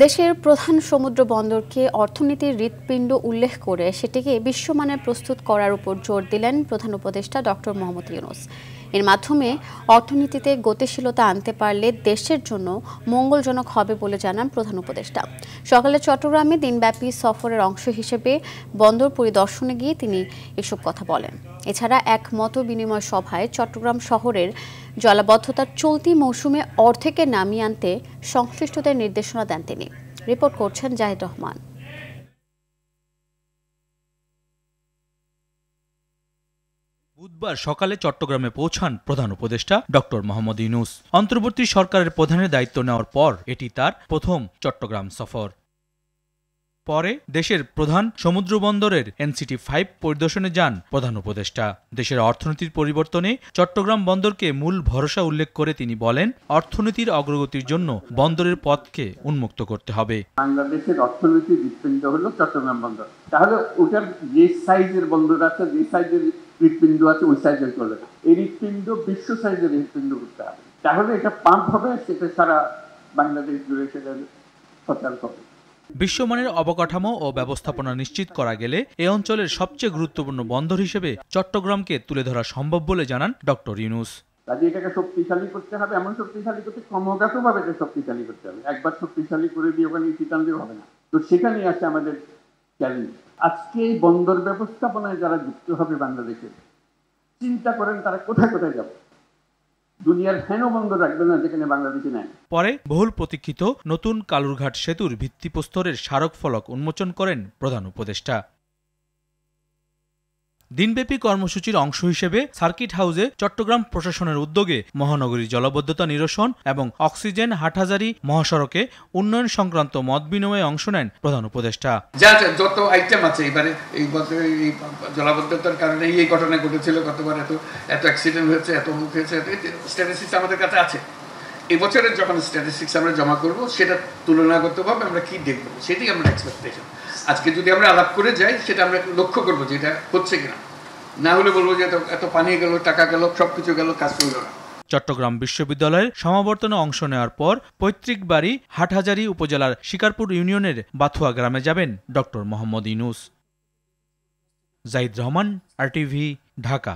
দেশের প্রধান সমুদ্র বন্দরকে অর্থনীতির হৃৎপিণ্ড উল্লেখ করে সেটিকে বিশ্বমানের প্রস্তুত করার উপর জোর দিলেন প্রধান উপদেষ্টা ডক্টর মোহাম্মদ ইউনূস। এর মাধ্যমে অর্থনীতিতে গতিশীলতা আনতে পারলে দেশের জন্য মঙ্গলজনক হবে বলে জানান প্রধান উপদেষ্টা। সকালে চট্টগ্রামে দিনব্যাপী সফরের অংশ হিসেবে বন্দর পরিদর্শনে গিয়ে তিনি এসব কথা বলেন। এছাড়া এক মত বিনিময় সভায় চট্টগ্রাম শহরের জলাবদ্ধতার চলতি মৌসুমে অর্ধেকে নামিয়ে আনতে সংশ্লিষ্টদের নির্দেশনা দেন তিনি। রিপোর্ট করছেন জাহিদ রহমান। বুধবার সকালে চট্টগ্রামে পৌঁছান প্রধান উপদেষ্টা ডক্টর মোহাম্মদ ইউনূস। অন্তর্বর্তী সরকারের প্রধানের দায়িত্ব নেওয়ার পর এটি তার প্রথম চট্টগ্রাম সফর। পরে দেশের প্রধান সমুদ্র বন্দরের NCT-5 পরিদর্শনে যান প্রধান উপদেষ্টা। দেশের অর্থনীতির পরিবর্তনে চট্টগ্রাম বন্দরকে মূল ভরসা উল্লেখ করে তিনি বলেন, অর্থনীতির অগ্রগতির জন্য বন্দরের পথকে উন্মুক্ত করতে হবে। বাংলাদেশের অর্থনীতির হৃৎপিণ্ড হলো চট্টগ্রাম বন্দর। তাহলে ওটার যে সাইজের বন্দর আছে, যে সাইজের হৃৎপিণ্ড আছে, ওই সাইজের করলে এই হৃৎপিণ্ড বিশ্ব সাইজের হৃৎপিণ্ড করতে হবে। তাহলে এটা পাম্প হবে, সেটা সারা বাংলাদেশ জুড়ে সেটা প্রচার হবে। বিশ্বমানের অবকাঠামো ও ব্যবস্থাপনা নিশ্চিত করা গেলে এ অঞ্চলের সবচেয়ে গুরুত্বপূর্ণ বন্দর হিসেবে চট্টগ্রামকে তুলে ধরা সম্ভব বলে জানান ডক্টর ইউনূস। কাজে এটাকে শক্তিশালী করতে হবে, এমন শক্তিশালী করতে ক্রমাগতভাবে এটা শক্তিশালী করতে হবে। একবার শক্তিশালী করে দিয়ে ওখানে চিটান দিয়ে হবে না। তো সেখানেই আছে আমাদের চ্যালেঞ্জ। আজকে এই বন্দর ব্যবস্থাপনায় যারা যুক্ত হবে বাংলাদেশে, চিন্তা করেন তারা কোথায় কোথায় যাবে। দুনিয়ার ফেনো বন্দর রাখবে না যেখানে বাংলাদেশে নাই। পরে বহুল প্রতীক্ষিত নতুন কালুরঘাট সেতুর ভিত্তিপ্রস্তরের স্মারক ফলক উন্মোচন করেন প্রধান উপদেষ্টা। দিনব্যাপী কর্মসূচির অংশ হিসেবে সার্কিট হাউসে চট্টগ্রাম প্রশাসনের উদ্যোগে মহানগরীর জলাবদ্ধতা নিরসন এবং অক্সিজেন হাটহাজারী মহাসড়কে উন্নয়ন সংক্রান্ত মত বিনিময়ে অংশ নেন প্রধান উপদেষ্টা। যত আইটেম আছে এবারে এই বছর এই জলাবদ্ধতার কারণে এই ঘটনা ঘটেছিল, গতবার এত অ্যাক্সিডেন্ট হয়েছে, এত মুখ হয়েছে, স্ট্যাটিস্টিক্স আমাদের কাছে আছে। এই বছরের যখন স্ট্যাটিস্টিক্স আমরা জমা করব, সেটা তুলনাগতভাবে আমরা কি দেখব, সেটাই আমরা এক্সপেকটেশন। আজকে যদি আমরা আলাপ করে যাই, সেটা আমরা লক্ষ্য করবো যে এটা হচ্ছে কিনা। না হলে বলবো যে এত পানি গেল, টাকা গেল, সবকিছু গেল, কাজ হইল না। চট্টগ্রাম বিশ্ববিদ্যালয়ের সমাবর্তনে অংশ নেওয়ার পর পৈতৃক বাড়ি হাটহাজারী উপজেলার শিকারপুর ইউনিয়নের বাথুয়া গ্রামে যাবেন ডক্টর মোহাম্মদ ইউনূস। জাহিদ রহমান, RTV, ঢাকা।